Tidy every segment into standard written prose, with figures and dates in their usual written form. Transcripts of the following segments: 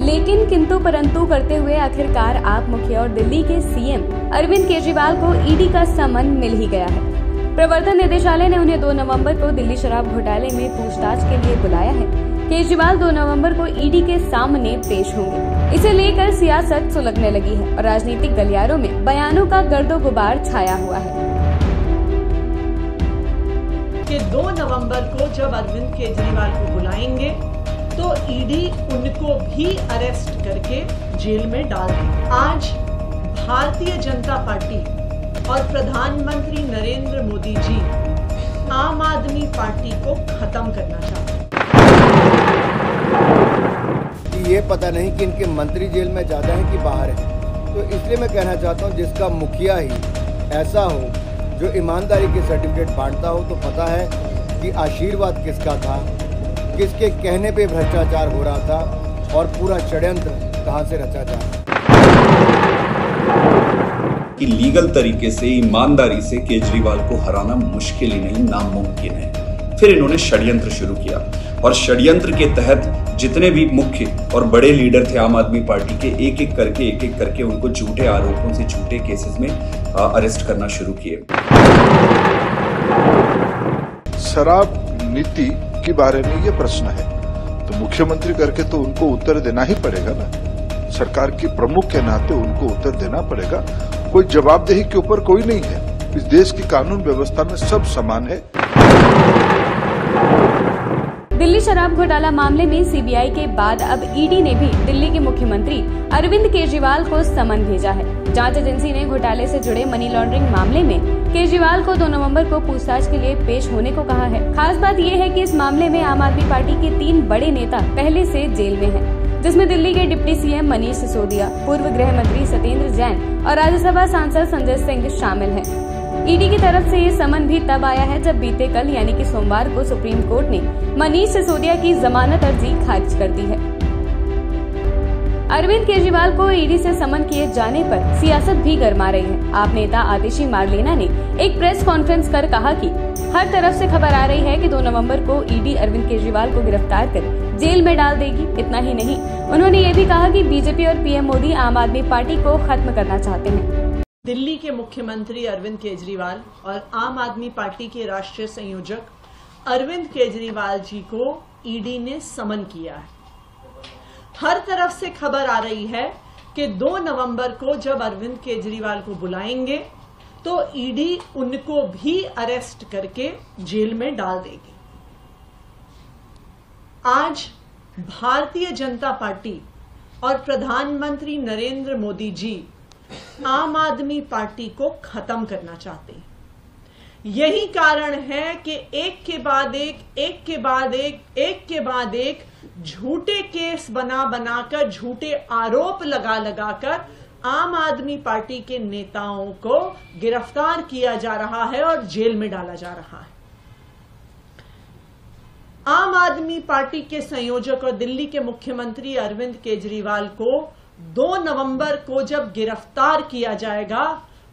लेकिन किंतु परंतु करते हुए आखिरकार आप मुखिया और दिल्ली के सीएम अरविंद केजरीवाल को ईडी का समन मिल ही गया है। प्रवर्तन निदेशालय ने उन्हें 2 नवंबर को दिल्ली शराब घोटाले में पूछताछ के लिए बुलाया है। केजरीवाल 2 नवंबर को ईडी के सामने पेश होंगे। इसे लेकर सियासत सुलगने लगी है और राजनीतिक गलियारों में बयानों का गर्दो गुबार छाया हुआ है कि 2 नवंबर को जब अरविंद केजरीवाल को बुलाएंगे तो ईडी उनको भी अरेस्ट करके जेल में डाल देगी। आज भारतीय जनता पार्टी और प्रधानमंत्री नरेंद्र मोदी जी आम आदमी पार्टी को खत्म करना चाहते हैं। ये पता नहीं कि इनके मंत्री जेल में ज्यादा हैं कि बाहर हैं, तो इसलिए मैं कहना चाहता हूँ जिसका मुखिया ही ऐसा हो जो ईमानदारी के सर्टिफिकेट बांटता हो, तो पता है कि आशीर्वाद किसका था, किसके कहने पे भ्रष्टाचार हो रहा था और पूरा षड्यंत्र कहाँ से रचा जा रहा कि लीगल तरीके से ईमानदारी से केजरीवाल को हराना मुश्किल ही नहीं नामुमकिन है। फिर इन्होंने षड्यंत्र शुरू किया और षड्यंत्र के तहत जितने भी मुख्य और बड़े लीडर थे आम आदमी पार्टी के एक एक करके उनको झूठे आरोपों से झूठे केसेस में अरेस्ट करना शुरू किए। शराब नीति के बारे में ये प्रश्न है तो मुख्यमंत्री करके तो उनको उत्तर देना ही पड़ेगा ना, सरकार के प्रमुख के नाते उनको उत्तर देना पड़ेगा। कोई जवाबदेही के ऊपर कोई नहीं है। इस देश की कानून व्यवस्था में सब समान है। दिल्ली शराब घोटाला मामले में सीबीआई के बाद अब ईडी ने भी दिल्ली के मुख्यमंत्री अरविंद केजरीवाल को समन भेजा है। जांच एजेंसी ने घोटाले से जुड़े मनी लॉन्ड्रिंग मामले में केजरीवाल को 2 नवंबर को पूछताछ के लिए पेश होने को कहा है। खास बात यह है कि इस मामले में आम आदमी पार्टी के 3 बड़े नेता पहले से जेल में हैं, जिसमें दिल्ली के डिप्टी सीएम मनीष सिसोदिया, पूर्व गृह मंत्री सत्येंद्र जैन और राज्यसभा सांसद संजय सिंह शामिल हैं। ईडी की तरफ से ये समन भी तब आया है जब बीते कल यानी कि सोमवार को सुप्रीम कोर्ट ने मनीष सिसोदिया की जमानत अर्जी खारिज कर दी है। अरविंद केजरीवाल को ईडी से समन किए जाने पर सियासत भी गर्मा रही है। आप नेता आतिशी मार्लेना ने एक प्रेस कॉन्फ्रेंस कर कहा कि हर तरफ से खबर आ रही है कि 2 नवंबर को ईडी अरविंद केजरीवाल को गिरफ्तार कर जेल में डाल देगी। इतना ही नहीं, उन्होंने ये भी कहा कि बीजेपी और पीएम मोदी आम आदमी पार्टी को खत्म करना चाहते हैं। दिल्ली के मुख्यमंत्री अरविंद केजरीवाल और आम आदमी पार्टी के राष्ट्रीय संयोजक अरविंद केजरीवाल जी को ईडी ने समन किया है। हर तरफ से खबर आ रही है कि 2 नवंबर को जब अरविंद केजरीवाल को बुलाएंगे तो ईडी उनको भी अरेस्ट करके जेल में डाल देगी। आज भारतीय जनता पार्टी और प्रधानमंत्री नरेंद्र मोदी जी आम आदमी पार्टी को खत्म करना चाहते हैं। यही कारण है कि एक के बाद एक झूठे केस बनाकर झूठे आरोप लगाकर आम आदमी पार्टी के नेताओं को गिरफ्तार किया जा रहा है और जेल में डाला जा रहा है। आम आदमी पार्टी के संयोजक और दिल्ली के मुख्यमंत्री अरविंद केजरीवाल को 2 नवंबर को जब गिरफ्तार किया जाएगा,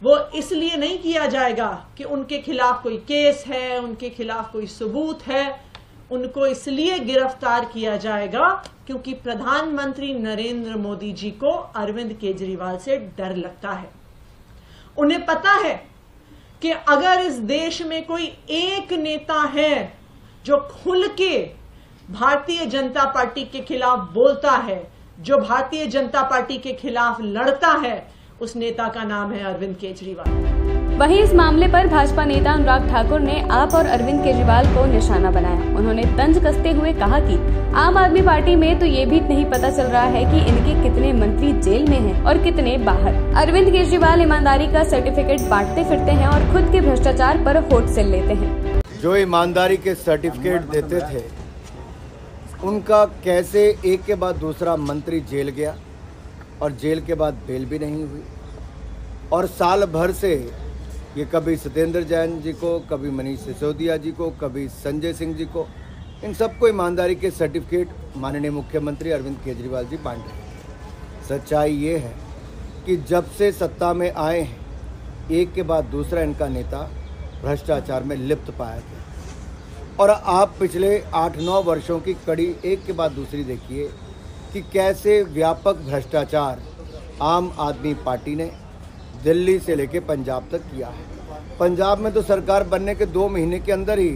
वो इसलिए नहीं किया जाएगा कि उनके खिलाफ कोई केस है, उनके खिलाफ कोई सबूत है। उनको इसलिए गिरफ्तार किया जाएगा क्योंकि प्रधानमंत्री नरेंद्र मोदी जी को अरविंद केजरीवाल से डर लगता है। उन्हें पता है कि अगर इस देश में कोई एक नेता है जो खुल के भारतीय जनता पार्टी के खिलाफ बोलता है, जो भारतीय जनता पार्टी के खिलाफ लड़ता है, उस नेता का नाम है अरविंद केजरीवाल। वहीं इस मामले पर भाजपा नेता अनुराग ठाकुर ने आप और अरविंद केजरीवाल को निशाना बनाया। उन्होंने तंज कसते हुए कहा कि आम आदमी पार्टी में तो ये भी नहीं पता चल रहा है कि इनके कितने मंत्री जेल में हैं और कितने बाहर। अरविंद केजरीवाल ईमानदारी का सर्टिफिकेट बांटते फिरते हैं और खुद के भ्रष्टाचार पर होठ सिल लेते हैं। जो ईमानदारी के सर्टिफिकेट देते थे उनका कैसे एक के बाद दूसरा मंत्री जेल गया और जेल के बाद बेल भी नहीं हुई, और साल भर से ये कभी सत्येंद्र जैन जी को, कभी मनीष सिसोदिया जी को, कभी संजय सिंह जी को, इन सबको ईमानदारी के सर्टिफिकेट माननीय मुख्यमंत्री अरविंद केजरीवाल जी बांट रहे हैं। सच्चाई ये है कि जब से सत्ता में आए हैं, एक के बाद दूसरा इनका नेता भ्रष्टाचार में लिप्त पाया गया। और आप पिछले 8-9 वर्षों की कड़ी एक के बाद दूसरी देखिए कि कैसे व्यापक भ्रष्टाचार आम आदमी पार्टी ने दिल्ली से लेकर पंजाब तक किया है। पंजाब में तो सरकार बनने के 2 महीने के अंदर ही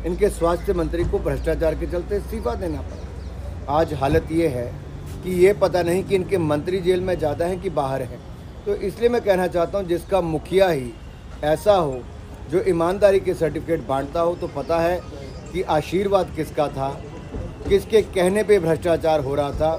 इनके स्वास्थ्य मंत्री को भ्रष्टाचार के चलते इस्तीफा देना पड़ा। आज हालत ये है कि ये पता नहीं कि इनके मंत्री जेल में ज़्यादा हैं कि बाहर हैं। तो इसलिए मैं कहना चाहता हूँ, जिसका मुखिया ही ऐसा हो जो ईमानदारी के सर्टिफिकेट बांटता हो, तो पता है कि आशीर्वाद किसका था, किसके कहने पे भ्रष्टाचार हो रहा था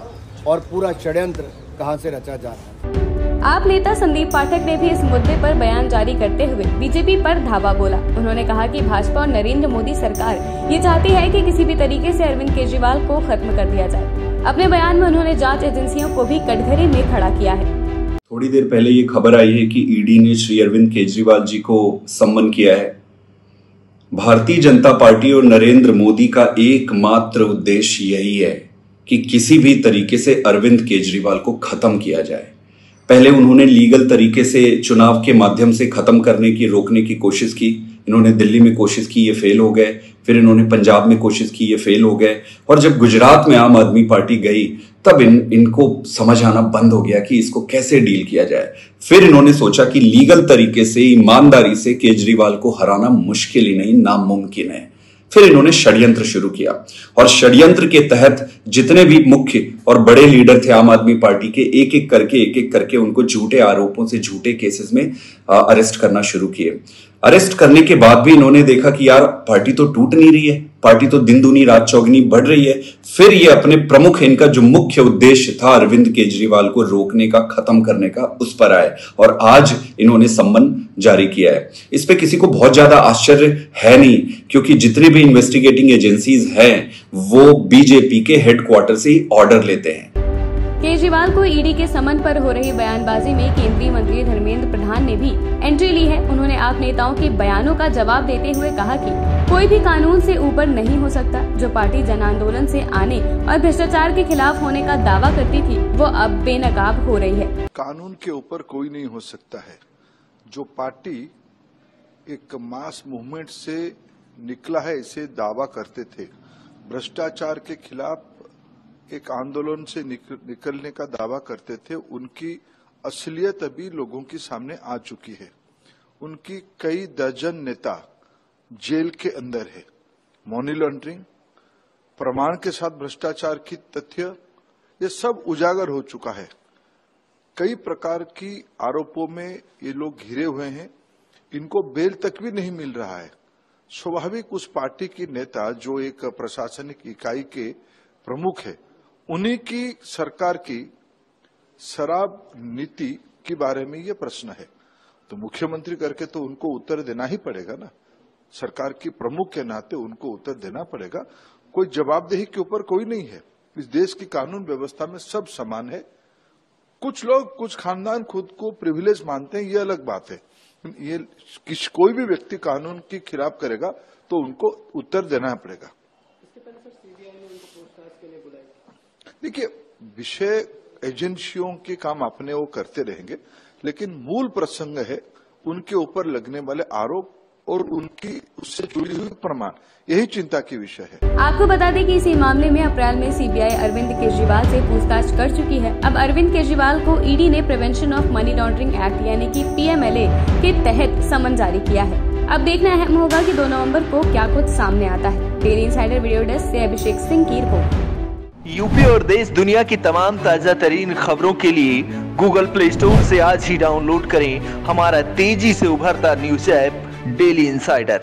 और पूरा षड्यंत्र कहां से रचा जा रहा है। आप नेता संदीप पाठक ने भी इस मुद्दे पर बयान जारी करते हुए बीजेपी पर धावा बोला। उन्होंने कहा कि भाजपा और नरेंद्र मोदी सरकार ये चाहती है कि किसी भी तरीके से अरविंद केजरीवाल को खत्म कर दिया जाए। अपने बयान में उन्होंने जांच एजेंसियों को भी कटघरे में खड़ा किया है। थोड़ी देर पहले ये खबर आई है कि ईडी ने श्री अरविंद केजरीवाल जी को सम्मन किया है। भारतीय जनता पार्टी और नरेंद्र मोदी का एकमात्र उद्देश्य यही है कि किसी भी तरीके से अरविंद केजरीवाल को खत्म किया जाए। पहले उन्होंने लीगल तरीके से चुनाव के माध्यम से खत्म करने की, रोकने की कोशिश की। इन्होंने दिल्ली में कोशिश की, ये फेल हो गए। फिर इन्होंने पंजाब में कोशिश की, ये फेल हो गए। और जब गुजरात में आम आदमी पार्टी गई तब इनको समझ आना बंद हो गया कि इसको कैसे डील किया जाए। फिर इन्होंने सोचा कि लीगल तरीके से, ईमानदारी से केजरीवाल को हराना मुश्किल ही नहीं, नामुमकिन है। फिर इन्होंने षड्यंत्र शुरू किया और षड्यंत्र के तहत जितने भी मुख्य और बड़े लीडर थे आम आदमी पार्टी के, एक एक करके उनको झूठे आरोपों से, झूठे केसेस में अरेस्ट करना शुरू किए। अरेस्ट करने के बाद भी इन्होंने देखा कि यार पार्टी तो टूट नहीं रही है, पार्टी तो दिन दूनी रात चौगनी बढ़ रही है। फिर ये अपने प्रमुख, इनका जो मुख्य उद्देश्य था अरविंद केजरीवाल को रोकने का, खत्म करने का, उस पर आए और आज इन्होंने सम्मन जारी किया है। इस पे किसी को बहुत ज्यादा आश्चर्य है नहीं, क्योंकि जितने भी इन्वेस्टिगेटिंग एजेंसीज हैं वो बीजेपी के हेडक्वार्टर से ही ऑर्डर लेते हैं। केजरीवाल को ईडी के समन पर हो रही बयानबाजी में केंद्रीय मंत्री धर्मेंद्र प्रधान ने भी एंट्री ली है। उन्होंने आप नेताओं के बयानों का जवाब देते हुए कहा कि कोई भी कानून से ऊपर नहीं हो सकता। जो पार्टी जन आंदोलन से आने और भ्रष्टाचार के खिलाफ होने का दावा करती थी वो अब बेनकाब हो रही है। कानून के ऊपर कोई नहीं हो सकता है। जो पार्टी एक मास मूवमेंट से निकला है, इसे दावा करते थे, भ्रष्टाचार के खिलाफ एक आंदोलन से निकलने का दावा करते थे, उनकी असलियत अभी लोगों के सामने आ चुकी है। उनकी कई दर्जन नेता जेल के अंदर है। मनी लॉन्ड्रिंग, प्रमाण के साथ भ्रष्टाचार की तथ्य, ये सब उजागर हो चुका है। कई प्रकार की आरोपों में ये लोग घिरे हुए हैं। इनको बेल तक भी नहीं मिल रहा है। स्वाभाविक उस पार्टी की नेता जो एक प्रशासनिक इकाई के प्रमुख है, उन्हीं की सरकार की शराब नीति के बारे में ये प्रश्न है। तो मुख्यमंत्री करके तो उनको उत्तर देना ही पड़ेगा ना। सरकार की प्रमुख के नाते उनको उत्तर देना पड़ेगा। कोई जवाबदेही के ऊपर कोई नहीं है। इस देश की कानून व्यवस्था में सब समान है। कुछ लोग, कुछ खानदान खुद को प्रिविलेज मानते हैं, ये अलग बात है। ये कोई भी व्यक्ति कानून के खिलाफ करेगा तो उनको उत्तर देना पड़ेगा। देखिए, विषय एजेंसियों के काम अपने वो करते रहेंगे, लेकिन मूल प्रसंग है उनके ऊपर लगने वाले आरोप और उनकी उससे जुड़ी हुई प्रमाण, यही चिंता की विषय है। आपको बता दें कि इसी मामले में अप्रैल में सीबीआई अरविंद केजरीवाल से पूछताछ कर चुकी है। अब अरविंद केजरीवाल को ईडी ने prevention of money laundering act यानी कि PMLA के तहत समन जारी किया है। अब देखना अहम होगा कि 2 नवंबर को क्या कुछ सामने आता है। डेली इंसाइडर वीडियो डेस्क से अभिषेक सिंह की रिपोर्ट। यूपी और देश दुनिया की तमाम ताजा तरीन खबरों के लिए गूगल प्ले स्टोर से आज ही डाउनलोड करें हमारा तेजी से उभरता न्यूज ऐप डेली इंसाइडर।